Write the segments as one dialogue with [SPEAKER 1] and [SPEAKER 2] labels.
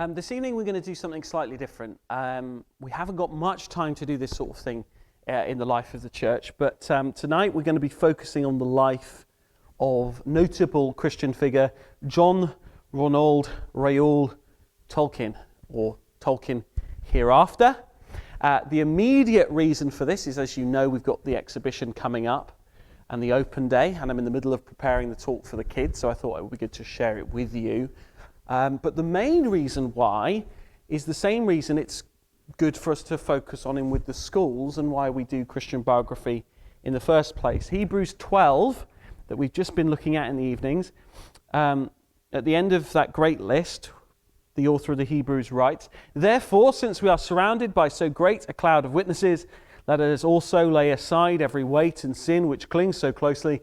[SPEAKER 1] This evening we're going to do something slightly different. We haven't got much time to do this sort of thing in the life of the church, but tonight we're going to be focusing on the life of notable Christian figure John Ronald Reuel Tolkien, or Tolkien hereafter. The immediate reason for this is, as you know, we've got the exhibition coming up and the open day, and I'm in the middle of preparing the talk for the kids, so I thought it would be good to share it with you. But the main reason why is the same reason it's good for us to focus on him with the schools and why we do Christian biography in the first place. Hebrews 12, that we've just been looking at in the evenings, at the end of that great list, the author of the Hebrews writes, "Therefore, since we are surrounded by so great a cloud of witnesses, let us also lay aside every weight and sin which clings so closely,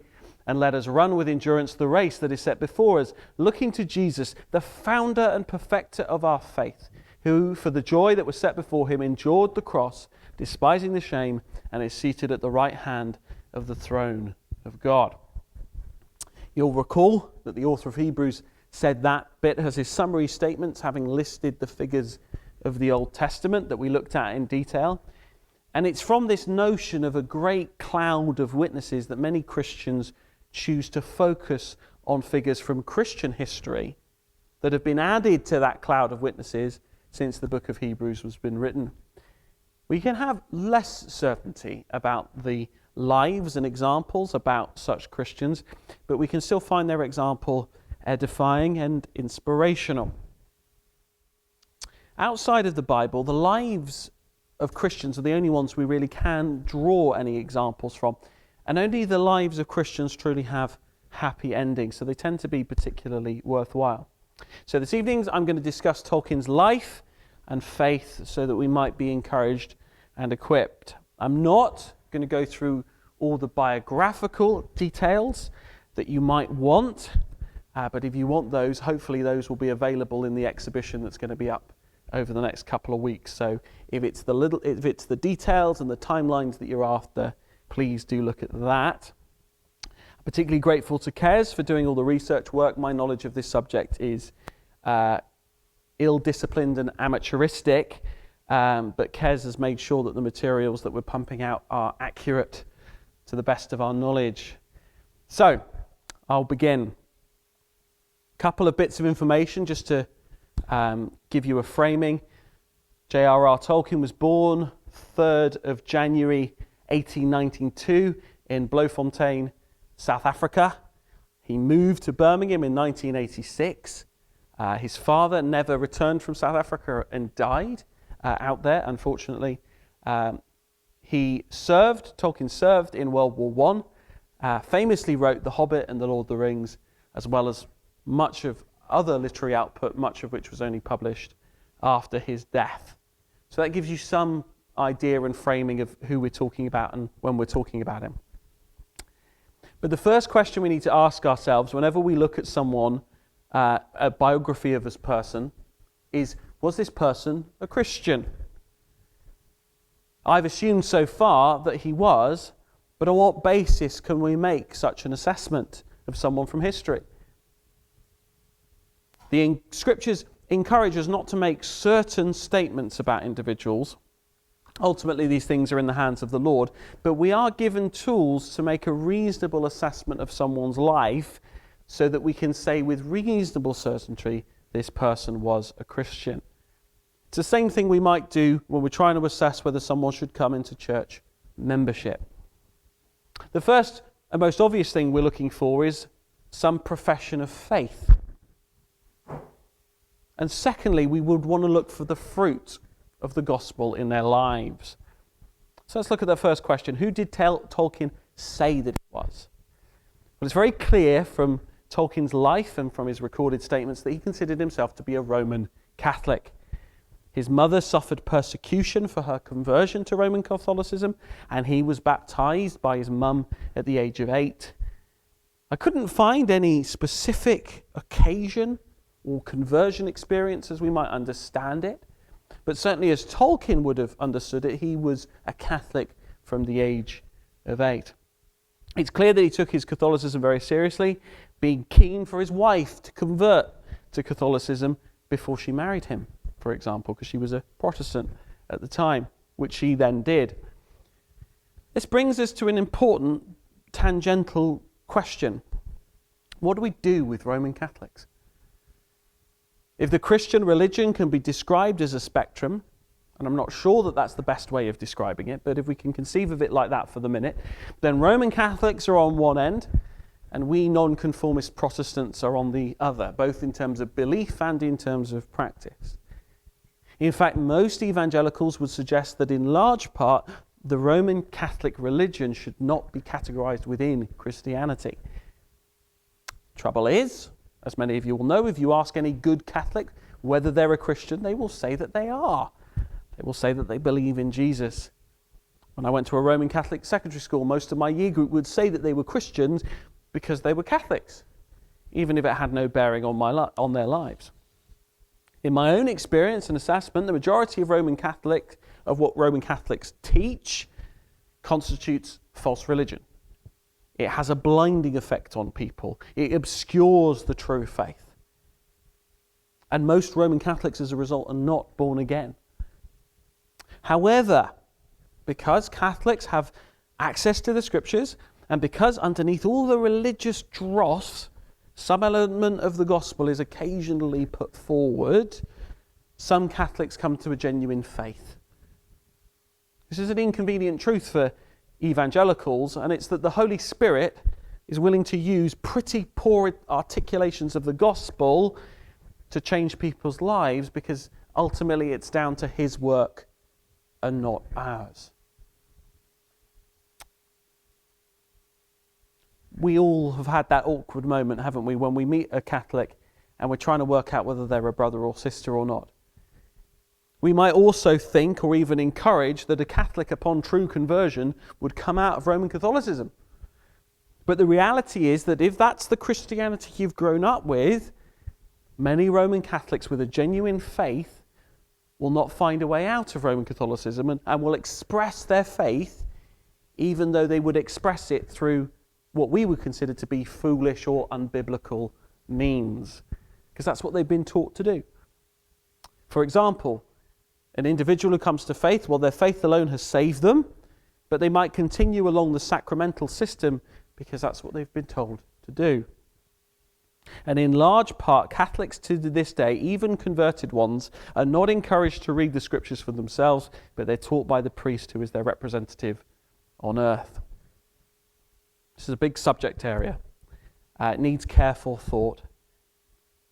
[SPEAKER 1] and let us run with endurance the race that is set before us, looking to Jesus, the founder and perfecter of our faith, who, for the joy that was set before him, endured the cross, despising the shame, and is seated at the right hand of the throne of God." You'll recall that the author of Hebrews said that bit as his summary statements, having listed the figures of the Old Testament that we looked at in detail. And it's from this notion of a great cloud of witnesses that many Christians choose to focus on figures from Christian history that have been added to that cloud of witnesses since the book of Hebrews was been written. We can have less certainty about the lives and examples about such Christians, but we can still find their example edifying and inspirational. Outside of the Bible, the lives of Christians are the only ones we really can draw any examples from. And only the lives of Christians truly have happy endings, so they tend to be particularly worthwhile. So this evening I'm going to discuss Tolkien's life and faith so that we might be encouraged and equipped. I'm not going to go through all the biographical details that you might want, but if you want those, hopefully those will be available in the exhibition that's going to be up over the next couple of weeks. So if it's the details and the timelines that you're after, please do look at that. I'm particularly grateful to Kez for doing all the research work. My knowledge of this subject is ill-disciplined and amateuristic, but Kez has made sure that the materials that we're pumping out are accurate to the best of our knowledge. So, I'll begin. A couple of bits of information just to give you a framing. J.R.R. Tolkien was born 3rd of January 1892 in Bloemfontein, South Africa. He moved to Birmingham in 1986. His father never returned from South Africa and died out there, unfortunately. Tolkien served in World War I, famously wrote The Hobbit and The Lord of the Rings, as well as much of other literary output, much of which was only published after his death. So that gives you some idea and framing of who we're talking about and when we're talking about him. But the first question we need to ask ourselves whenever we look at someone, a biography of this person, is, was this person a Christian? I've assumed so far that he was, but on what basis can we make such an assessment of someone from history? The scriptures encourage us not to make certain statements about individuals. Ultimately, these things are in the hands of the Lord, but we are given tools to make a reasonable assessment of someone's life so that we can say with reasonable certainty this person was a Christian. It's the same thing we might do when we're trying to assess whether someone should come into church membership. The first and most obvious thing we're looking for is some profession of faith. And secondly, we would want to look for the fruit of the gospel in their lives. So let's look at the first question. Who did Tolkien say that he was? Well, it's very clear from Tolkien's life and from his recorded statements that he considered himself to be a Roman Catholic. His mother suffered persecution for her conversion to Roman Catholicism, and he was baptized by his mum at the age of 8. I couldn't find any specific occasion or conversion experience as we might understand it, but certainly as Tolkien would have understood it, he was a Catholic from the age of 8. It's clear that he took his Catholicism very seriously, being keen for his wife to convert to Catholicism before she married him, for example, because she was a Protestant at the time, which she then did. This brings us to an important tangential question. What do we do with Roman Catholics? If the Christian religion can be described as a spectrum, and I'm not sure that that's the best way of describing it, but if we can conceive of it like that for the minute, then Roman Catholics are on one end, and we nonconformist Protestants are on the other, both in terms of belief and in terms of practice. In fact, most evangelicals would suggest that in large part, the Roman Catholic religion should not be categorized within Christianity. Trouble is, as many of you will know, if you ask any good Catholic whether they're a Christian, they will say that they are. They will say that they believe in Jesus. When I went to a Roman Catholic secondary school, most of my year group would say that they were Christians because they were Catholics, even if it had no bearing on their lives. In my own experience and assessment, the majority of what Roman Catholics teach constitutes false religion. It has a blinding effect on people. It obscures the true faith. And most Roman Catholics, as a result, are not born again. However, because Catholics have access to the Scriptures, and because underneath all the religious dross, some element of the gospel is occasionally put forward, some Catholics come to a genuine faith. This is an inconvenient truth for evangelicals, and it's that the Holy Spirit is willing to use pretty poor articulations of the gospel to change people's lives, because ultimately it's down to his work and not ours. We all have had that awkward moment, haven't we, when we meet a Catholic and we're trying to work out whether they're a brother or sister or not. We might also think or even encourage that a Catholic upon true conversion would come out of Roman Catholicism. But the reality is that if that's the Christianity you've grown up with, many Roman Catholics with a genuine faith will not find a way out of Roman Catholicism and will express their faith even though they would express it through what we would consider to be foolish or unbiblical means, because that's what they've been taught to do. For example, an individual who comes to faith, well, their faith alone has saved them, but they might continue along the sacramental system because that's what they've been told to do. And in large part, Catholics to this day, even converted ones, are not encouraged to read the Scriptures for themselves, but they're taught by the priest who is their representative on earth. This is a big subject area. It needs careful thought.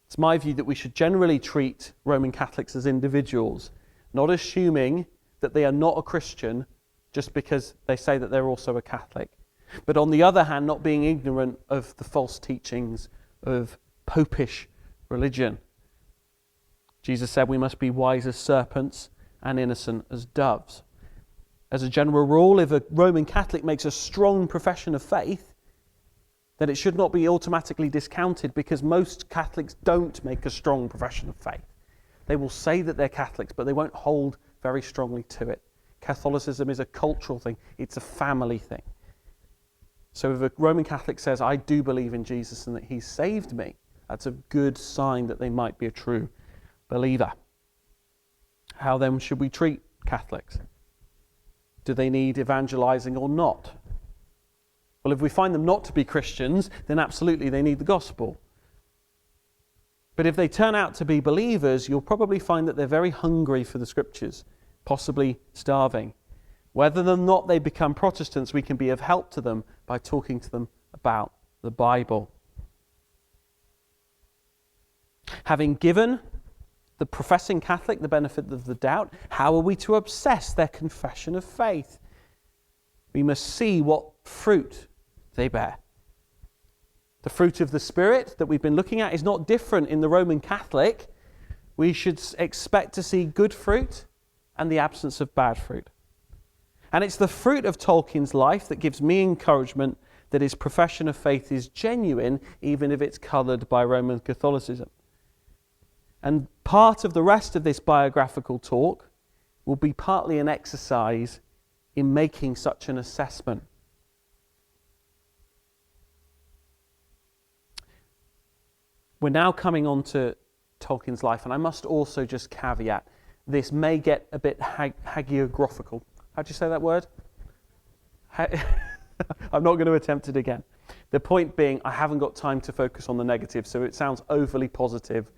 [SPEAKER 1] It's my view that we should generally treat Roman Catholics as individuals, not assuming that they are not a Christian just because they say that they're also a Catholic. But on the other hand, not being ignorant of the false teachings of popish religion. Jesus said we must be wise as serpents and innocent as doves. As a general rule, if a Roman Catholic makes a strong profession of faith, then it should not be automatically discounted, because most Catholics don't make a strong profession of faith. They will say that they're Catholics, but they won't hold very strongly to it. Catholicism is a cultural thing. It's a family thing. So if a Roman Catholic says, I do believe in Jesus and that he saved me, that's a good sign that they might be a true believer. How then should we treat Catholics? Do they need evangelizing or not? Well, if we find them not to be Christians, then absolutely they need the gospel. But if they turn out to be believers, you'll probably find that they're very hungry for the Scriptures, possibly starving. Whether or not they become Protestants, we can be of help to them by talking to them about the Bible. Having given the professing Catholic the benefit of the doubt, how are we to assess their confession of faith? We must see what fruit they bear. The fruit of the Spirit that we've been looking at is not different in the Roman Catholic. We should expect to see good fruit and the absence of bad fruit. And it's the fruit of Tolkien's life that gives me encouragement that his profession of faith is genuine, even if it's coloured by Roman Catholicism. And part of the rest of this biographical talk will be partly an exercise in making such an assessment. We're now coming on to Tolkien's life. And I must also just caveat, this may get a bit hagiographical. How do you say that word? I'm not going to attempt it again. The point being, I haven't got time to focus on the negative, so it sounds overly positive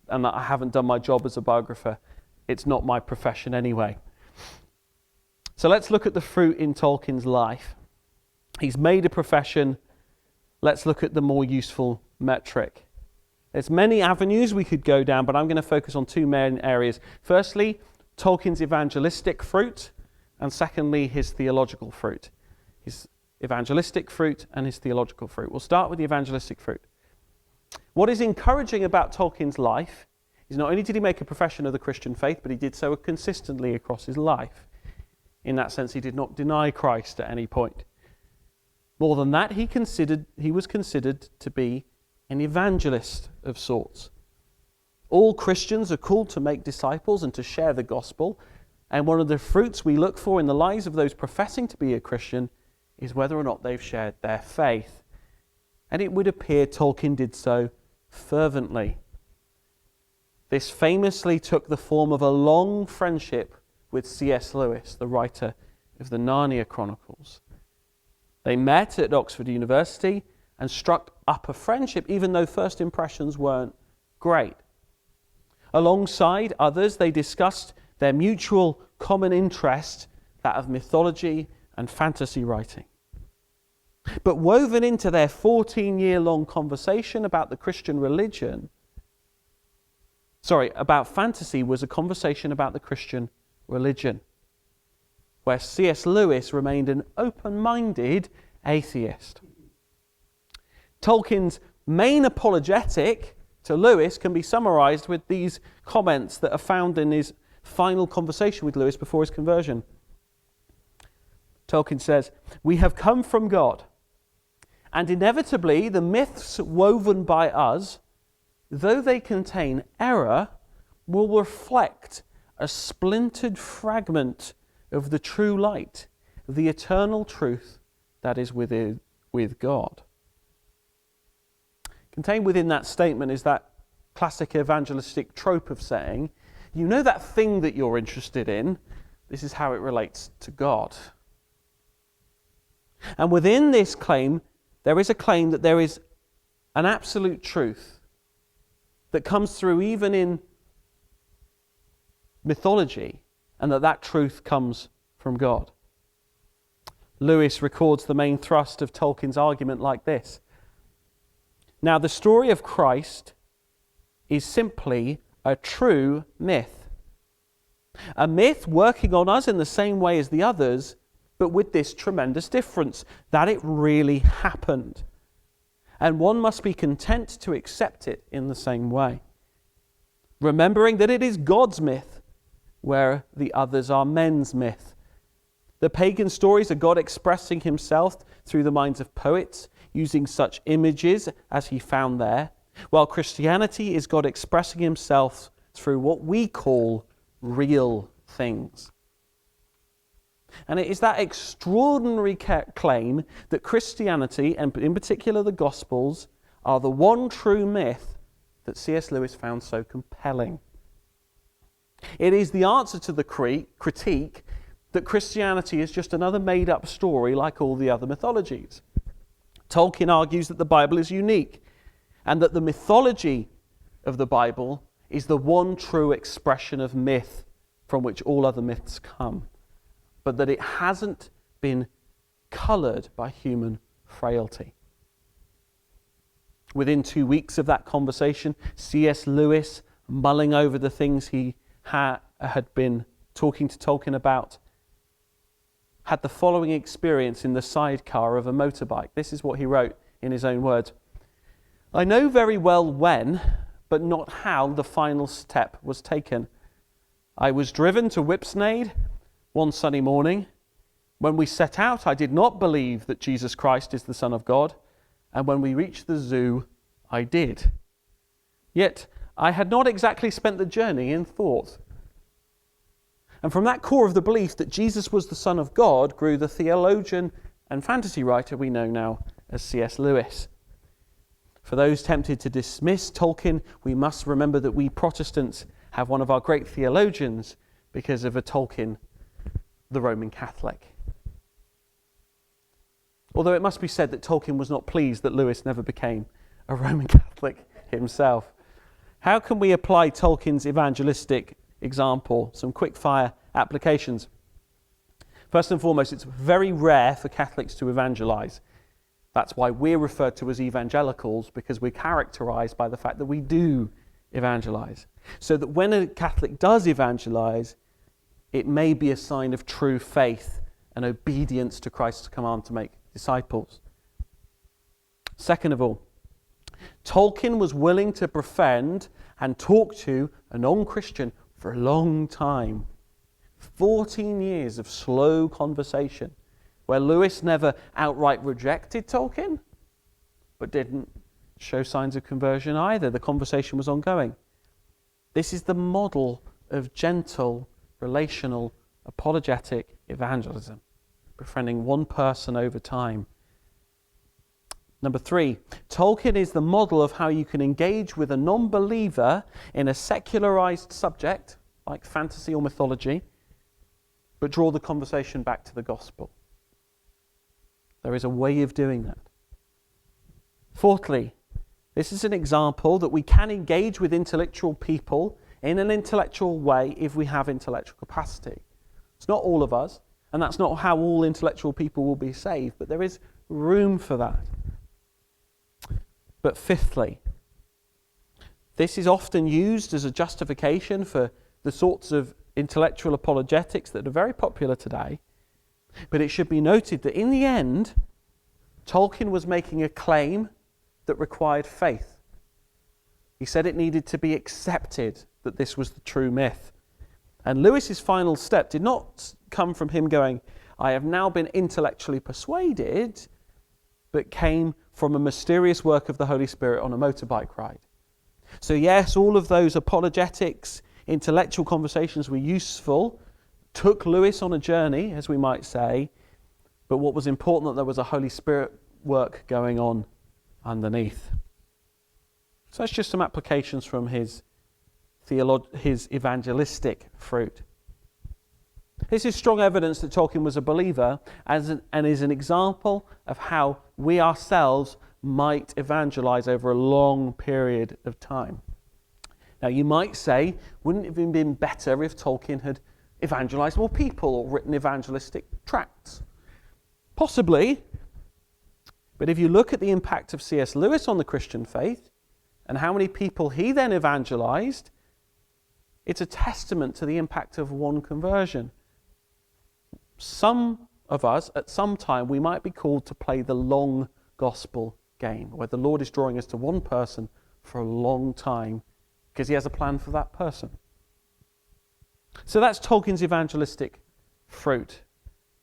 [SPEAKER 1] and that I haven't done my job as a biographer. It's not my profession anyway. So let's look at the fruit in Tolkien's life. He's made a profession. Let's look at the more useful metric. There's many avenues we could go down, but I'm going to focus on two main areas. Firstly, Tolkien's evangelistic fruit, and secondly, his theological fruit. His evangelistic fruit and his theological fruit. We'll start with the evangelistic fruit. What is encouraging about Tolkien's life is not only did he make a profession of the Christian faith, but he did so consistently across his life. In that sense, he did not deny Christ at any point. More than that, he was considered to be an evangelist of sorts. All Christians are called to make disciples and to share the gospel, and one of the fruits we look for in the lives of those professing to be a Christian is whether or not they've shared their faith. And it would appear Tolkien did so fervently. This famously took the form of a long friendship with C.S. Lewis, the writer of the Narnia Chronicles. They met at Oxford University and struck up a friendship, even though first impressions weren't great. Alongside others, they discussed their mutual common interest, that of mythology and fantasy writing. But woven into their 14-year-long conversation about the Christian religion, about fantasy, was a conversation about the Christian religion, where C.S. Lewis remained an open-minded atheist. Tolkien's main apologetic to Lewis can be summarized with these comments that are found in his final conversation with Lewis before his conversion. Tolkien says, "We have come from God, and inevitably the myths woven by us, though they contain error, will reflect a splintered fragment of the true light, the eternal truth that is with God." Contained within that statement is that classic evangelistic trope of saying, you know that thing that you're interested in, this is how it relates to God. And within this claim, there is a claim that there is an absolute truth that comes through even in mythology, and that truth comes from God. Lewis records the main thrust of Tolkien's argument like this: "Now, the story of Christ is simply a true myth. A myth working on us in the same way as the others, but with this tremendous difference, that it really happened. And one must be content to accept it in the same way, remembering that it is God's myth, where the others are men's myth. The pagan stories are God expressing himself through the minds of poets, using such images as he found there, while Christianity is God expressing himself through what we call real things." And it is that extraordinary claim that Christianity, and in particular the Gospels, are the one true myth that C.S. Lewis found so compelling. It is the answer to the critique that Christianity is just another made-up story like all the other mythologies. Tolkien argues that the Bible is unique, and that the mythology of the Bible is the one true expression of myth from which all other myths come, but that it hasn't been coloured by human frailty. Within 2 weeks of that conversation, C.S. Lewis, mulling over the things he had been talking to Tolkien about, had the following experience in the sidecar of a motorbike. This is what he wrote in his own words: "I know very well when, but not how, the final step was taken. I was driven to Whipsnade one sunny morning. When we set out, I did not believe that Jesus Christ is the Son of God, and when we reached the zoo, I did. Yet I had not exactly spent the journey in thought. And from that core of the belief that Jesus was the Son of God grew the theologian and fantasy writer we know now as C.S. Lewis. For those tempted to dismiss Tolkien, we must remember that we Protestants have one of our great theologians because of a Tolkien, the Roman Catholic. Although it must be said that Tolkien was not pleased that Lewis never became a Roman Catholic himself. How can we apply Tolkien's evangelistic example? Some quick-fire applications. First and foremost, it's very rare for Catholics to evangelize. That's why we're referred to as evangelicals, because we're characterized by the fact that we do evangelize. So that when a Catholic does evangelize, it may be a sign of true faith and obedience to Christ's command to make disciples. Second of all, Tolkien was willing to befriend and talk to a non-Christian for a long time. 14 years of slow conversation, where Lewis never outright rejected Tolkien, but didn't show signs of conversion either. The conversation was ongoing. This is the model of gentle, relational, apologetic evangelism, befriending one person over time. Number 3, Tolkien is the model of how you can engage with a non-believer in a secularized subject, like fantasy or mythology, but draw the conversation back to the gospel. There is a way of doing that. Fourthly, this is an example that we can engage with intellectual people in an intellectual way if we have intellectual capacity. It's not all of us, and that's not how all intellectual people will be saved, but there is room for that. But fifthly, this is often used as a justification for the sorts of intellectual apologetics that are very popular today. But it should be noted that in the end, Tolkien was making a claim that required faith. He said it needed to be accepted that this was the true myth. And Lewis's final step did not come from him going, I have now been intellectually persuaded, but came from a mysterious work of the Holy Spirit on a motorbike ride. So yes, all of those apologetics, intellectual conversations were useful, took Lewis on a journey, as we might say, but what was important that there was a Holy Spirit work going on underneath. So that's just some applications from his evangelistic fruit. This is strong evidence that Tolkien was a believer and is an example of how we ourselves might evangelize over a long period of time. Now you might say, wouldn't it have been better if Tolkien had evangelized more people or written evangelistic tracts? Possibly, but if you look at the impact of C.S. Lewis on the Christian faith and how many people he then evangelized, it's a testament to the impact of one conversion. Some of us, at some time, we might be called to play the long gospel game, where the Lord is drawing us to one person for a long time because he has a plan for that person. So that's Tolkien's evangelistic fruit.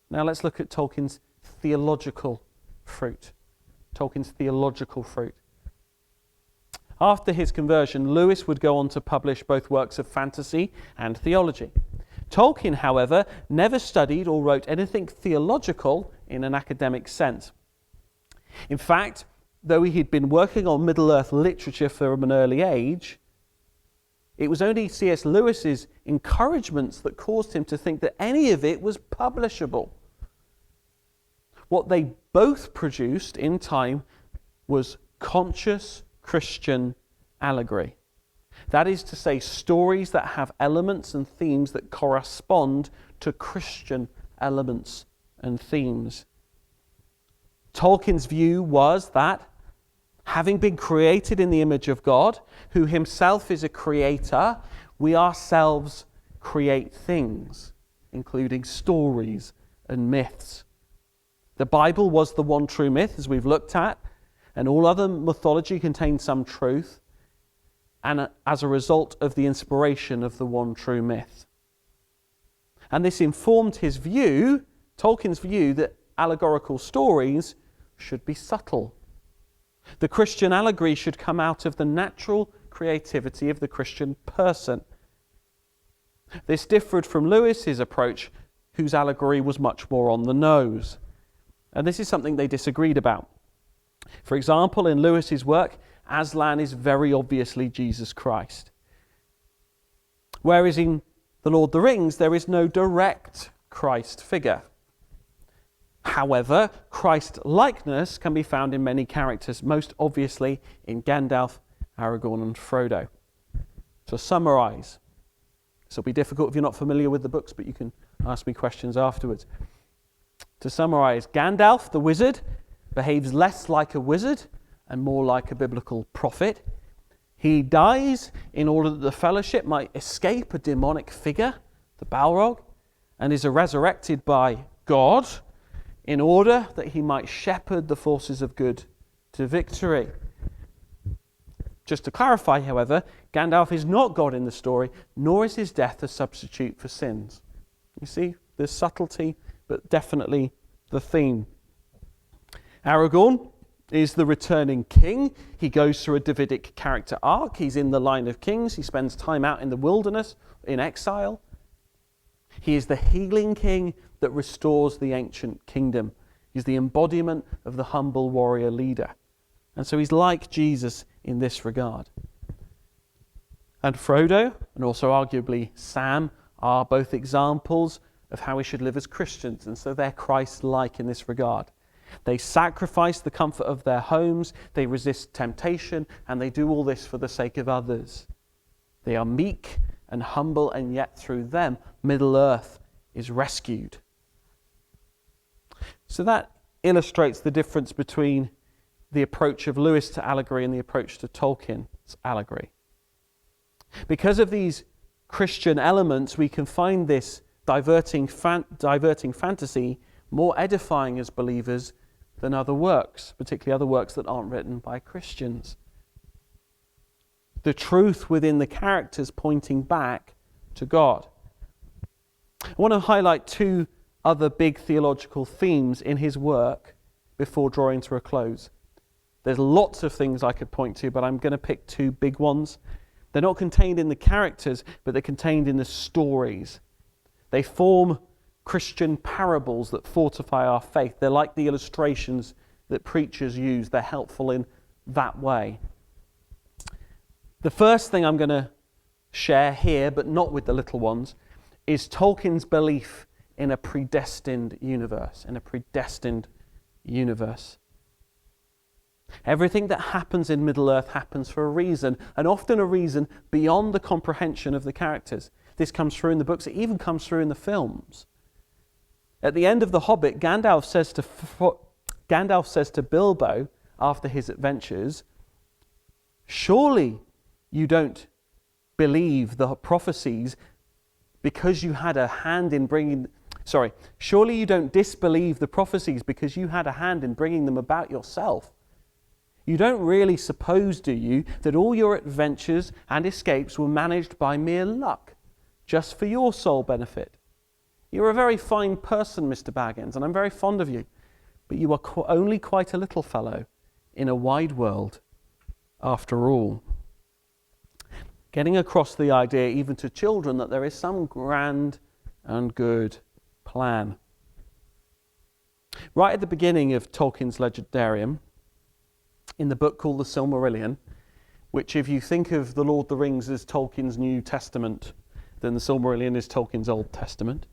[SPEAKER 1] Now let's look at Tolkien's theological fruit. Tolkien's theological fruit. After his conversion, Lewis would go on to publish both works of fantasy and theology. Tolkien, however, never studied or wrote anything theological in an academic sense. In fact, though he had been working on Middle-earth literature from an early age, it was only C.S. Lewis's encouragements that caused him to think that any of it was publishable. What they both produced in time was conscious Christian allegory. That is to say, stories that have elements and themes that correspond to Christian elements and themes. Tolkien's view was that, having been created in the image of God, who himself is a creator, we ourselves create things, including stories and myths. The Bible was the one true myth, as we've looked at, and all other mythology contained some truth, and as a result of the inspiration of the one true myth. And this informed his view, Tolkien's view, that allegorical stories should be subtle. The Christian allegory should come out of the natural creativity of the Christian person. This differed from Lewis's approach, whose allegory was much more on the nose. And this is something they disagreed about. For example, in Lewis's work, Aslan is very obviously Jesus Christ. Whereas in The Lord of the Rings, there is no direct Christ figure. However, Christ-likeness can be found in many characters, most obviously in Gandalf, Aragorn and Frodo. To summarise, this will be difficult if you're not familiar with the books, but you can ask me questions afterwards. To summarise, Gandalf, the wizard, behaves less like a wizard and more like a biblical prophet. He dies in order that the Fellowship might escape a demonic figure, the Balrog, and is resurrected by God in order that he might shepherd the forces of good to victory. Just to clarify, however, Gandalf is not God in the story, nor is his death a substitute for sins. You see, there's subtlety, but definitely the theme. Aragorn is the returning king. He goes through a Davidic character arc. He's in the line of kings. He spends time out in the wilderness, in exile. He is the healing king that restores the ancient kingdom. He's the embodiment of the humble warrior leader. And so he's like Jesus in this regard. And Frodo, and also arguably Sam, are both examples of how we should live as Christians, and so they're Christ-like in this regard. They sacrifice the comfort of their homes, they resist temptation, and they do all this for the sake of others. They are meek and humble, and yet through them, Middle-earth is rescued. So that illustrates the difference between the approach of Lewis to allegory and the approach to Tolkien's allegory. Because of these Christian elements, we can find this diverting fantasy more edifying as believers than other works, particularly other works that aren't written by Christians. The truth within the characters pointing back to God. I want to highlight two other big theological themes in his work before drawing to a close. There's lots of things I could point to, but I'm going to pick two big ones. They're not contained in the characters, but they're contained in the stories. They form Christian parables that fortify our faith. They're like the illustrations that preachers use. They're helpful in that way. The first thing I'm going to share here, but not with the little ones, is Tolkien's belief in a predestined universe. Everything that happens in Middle-earth happens for a reason, and often a reason beyond the comprehension of the characters. This comes through in the books, it even comes through in the films. At the end of The Hobbit, Gandalf says to Bilbo, after his adventures, surely you don't believe the prophecies because you had a hand in bringing... surely you don't disbelieve the prophecies because you had a hand in bringing them about yourself. You don't really suppose, do you, that all your adventures and escapes were managed by mere luck, just for your sole benefit? You're a very fine person, Mr. Baggins, and I'm very fond of you, but you are only quite a little fellow in a wide world, after all. Getting across the idea, even to children, that there is some grand and good plan. Right at the beginning of Tolkien's Legendarium, in the book called the Silmarillion, which if you think of the Lord of the Rings as Tolkien's New Testament, then the Silmarillion is Tolkien's Old Testament,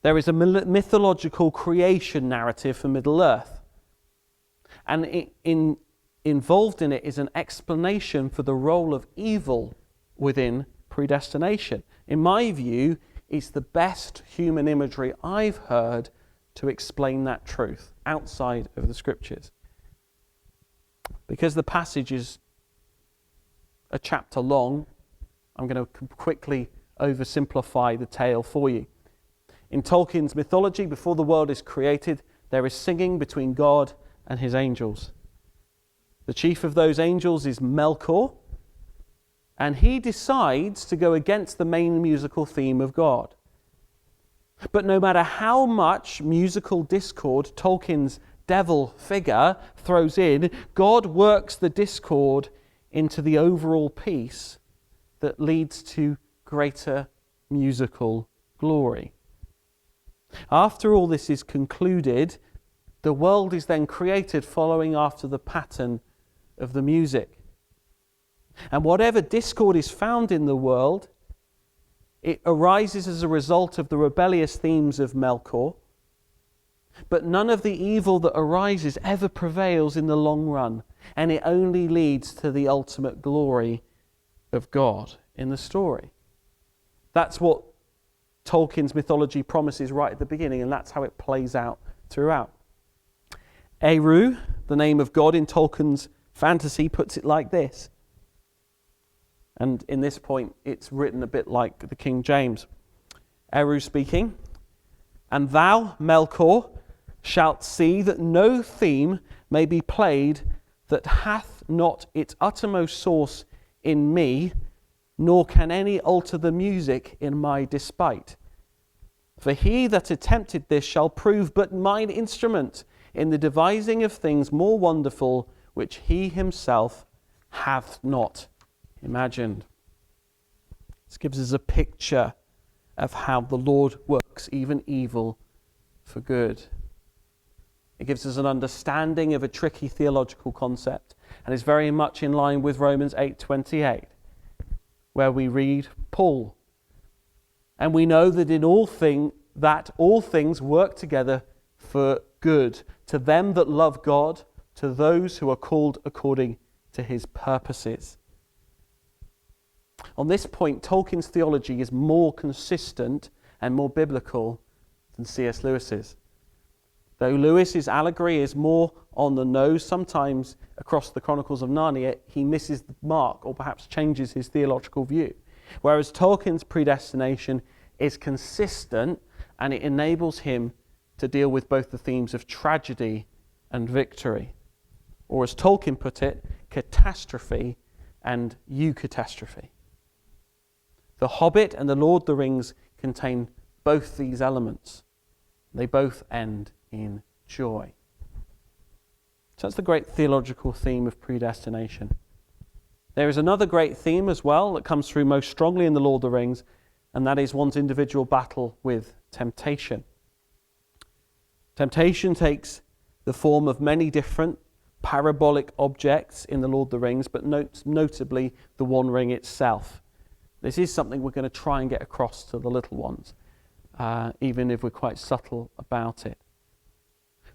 [SPEAKER 1] there is a mythological creation narrative for Middle-earth. And involved in it is an explanation for the role of evil within predestination. In my view, it's the best human imagery I've heard to explain that truth outside of the Scriptures. Because the passage is a chapter long, I'm going to quickly oversimplify the tale for you. In Tolkien's mythology, before the world is created, there is singing between God and his angels. The chief of those angels is Melkor, and he decides to go against the main musical theme of God. But no matter how much musical discord Tolkien's devil figure throws in, God works the discord into the overall piece that leads to greater musical glory. After all this is concluded, the world is then created following after the pattern of the music. And whatever discord is found in the world, it arises as a result of the rebellious themes of Melkor. But none of the evil that arises ever prevails in the long run, and it only leads to the ultimate glory of God in the story. That's what Tolkien's mythology promises right at the beginning, and that's how it plays out throughout. Eru, the name of God in Tolkien's fantasy, puts it like this. And in this point, it's written a bit like the King James. Eru speaking, "And thou, Melkor, shalt see that no theme may be played that hath not its uttermost source in me, nor can any alter the music in my despite. For he that attempted this shall prove but mine instrument in the devising of things more wonderful, which he himself hath not imagined." This gives us a picture of how the Lord works even evil for good. It gives us an understanding of a tricky theological concept, and is very much in line with Romans 8:28, where we read Paul, "And we know that in all things work together for good, to them that love God, to those who are called according to his purposes." On this point, Tolkien's theology is more consistent and more biblical than C.S. Lewis's. Though Lewis's allegory is more on the nose, sometimes across the Chronicles of Narnia, he misses the mark or perhaps changes his theological view. Whereas Tolkien's predestination is consistent, and it enables him to deal with both the themes of tragedy and victory. Or as Tolkien put it, catastrophe and eucatastrophe. The Hobbit and the Lord of the Rings contain both these elements. They both end in joy. So that's the great theological theme of predestination. There is another great theme as well that comes through most strongly in the Lord of the Rings, and that is one's individual battle with temptation. Temptation takes the form of many different parabolic objects in the Lord of the Rings, but notably the One Ring itself. This is something we're going to try and get across to the little ones, even if we're quite subtle about it.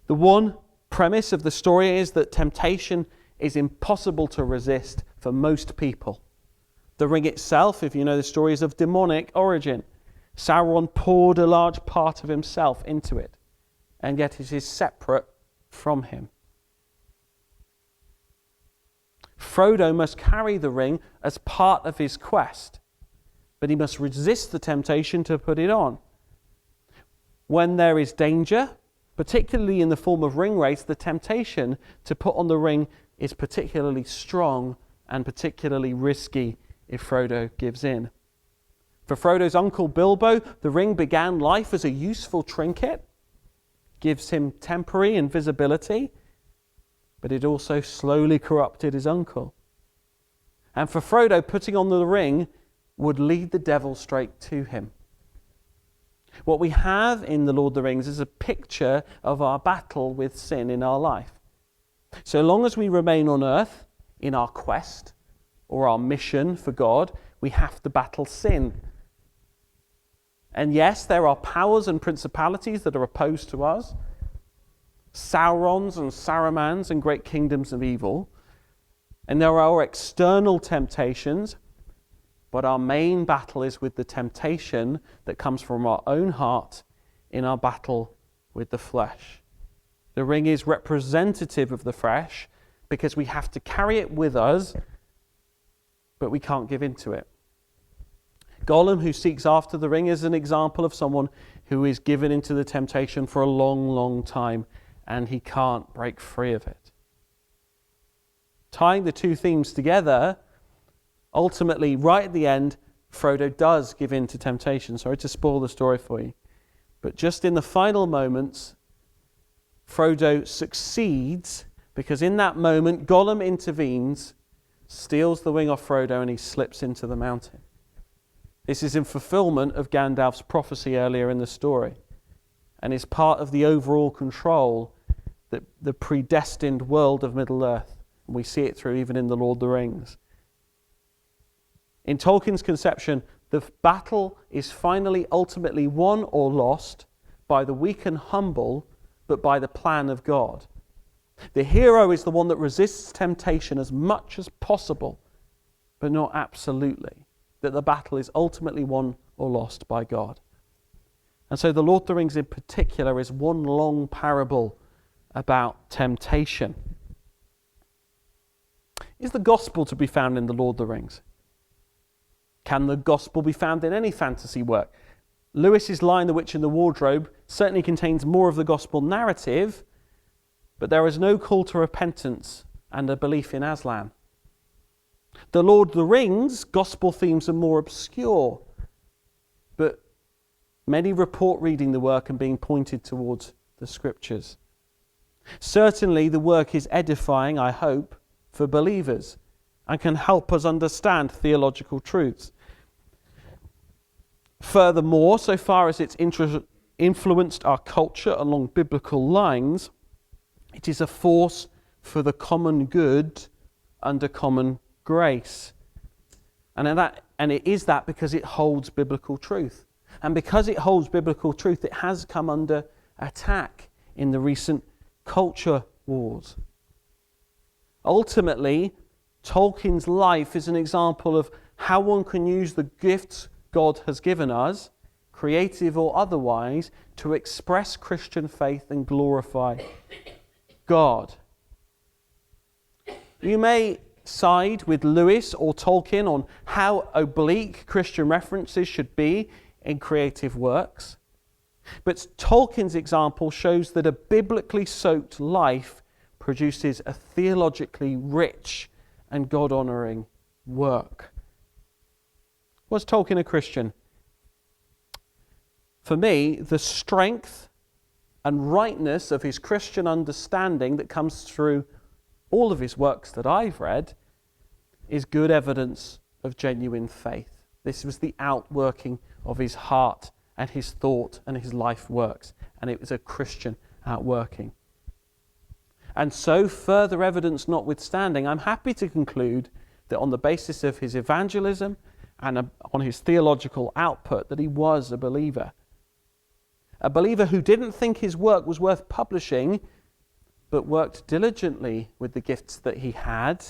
[SPEAKER 1] The one premise of the story is that temptation is impossible to resist for most people. The ring itself, if you know the story, is of demonic origin. Sauron poured a large part of himself into it, and yet it is separate from him. Frodo must carry the ring as part of his quest, but he must resist the temptation to put it on. When there is danger, particularly in the form of ring race, the temptation to put on the ring is particularly strong and particularly risky if Frodo gives in. For Frodo's uncle Bilbo, the ring began life as a useful trinket, gives him temporary invisibility, but it also slowly corrupted his uncle. And for Frodo, putting on the ring would lead the devil straight to him. What we have in the Lord of the Rings is a picture of our battle with sin in our life. So long as we remain on earth in our quest or our mission for God, we have to battle sin. And yes, there are powers and principalities that are opposed to us, Saurons and Saramans and great kingdoms of evil. And there are external temptations, but our main battle is with the temptation that comes from our own heart in our battle with the flesh. The ring is representative of the flesh because we have to carry it with us, but we can't give in to it. Gollum, who seeks after the ring, is an example of someone who is given into the temptation for a long, long time, and he can't break free of it. Tying the two themes together, ultimately, right at the end, Frodo does give in to temptation. Sorry to spoil the story for you. But just in the final moments, Frodo succeeds because in that moment, Gollum intervenes, steals the ring off Frodo, and he slips into the mountain. This is in fulfillment of Gandalf's prophecy earlier in the story and is part of the overall control that the predestined world of Middle-earth We see it through even in The Lord of the Rings. In Tolkien's conception, the battle is finally ultimately won or lost by the weak and humble, but by the plan of God. The hero is the one that resists temptation as much as possible, but not absolutely. That the battle is ultimately won or lost by God. And so The Lord of the Rings in particular is one long parable about temptation. Is the gospel to be found in The Lord of the Rings? Can the gospel be found in any fantasy work? Lewis's line, The Witch in the Wardrobe, certainly contains more of the gospel narrative, but there is no call to repentance and a belief in Aslan. The Lord of the Rings, gospel themes are more obscure, but many report reading the work and being pointed towards the scriptures. Certainly the work is edifying, I hope, for believers and can help us understand theological truths. Furthermore, so far as it's influenced our culture along biblical lines, it is a force for the common good under common grace. And it is that because it holds biblical truth. And because it holds biblical truth, it has come under attack in the recent culture wars. Ultimately, Tolkien's life is an example of how one can use the gifts God has given us, creative or otherwise, to express Christian faith and glorify God. You may side with Lewis or Tolkien on how oblique Christian references should be in creative works, but Tolkien's example shows that a biblically soaked life produces a theologically rich and God-honouring work. Was Tolkien a Christian? For me, the strength and rightness of his Christian understanding that comes through all of his works that I've read is good evidence of genuine faith. This was the outworking of his heart and his thought and his life works, and it was a Christian outworking. And so, further evidence notwithstanding, I'm happy to conclude that on the basis of his evangelism and on his theological output, that he was a believer. A believer who didn't think his work was worth publishing, but worked diligently with the gifts that he had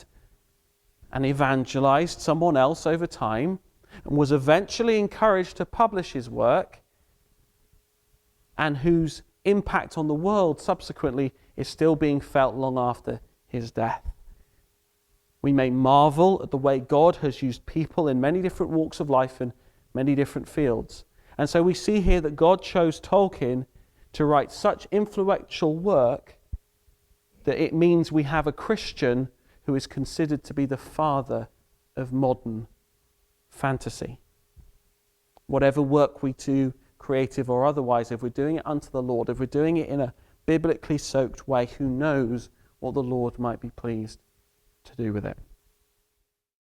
[SPEAKER 1] and evangelized someone else over time, and was eventually encouraged to publish his work, and whose impact on the world subsequently is still being felt long after his death. We may marvel at the way God has used people in many different walks of life and many different fields. And so we see here that God chose Tolkien to write such influential work that it means we have a Christian who is considered to be the father of modern fantasy. Whatever work we do, creative or otherwise, if we're doing it unto the Lord, if we're doing it in a biblically soaked way, who knows what the Lord might be pleased to do with it.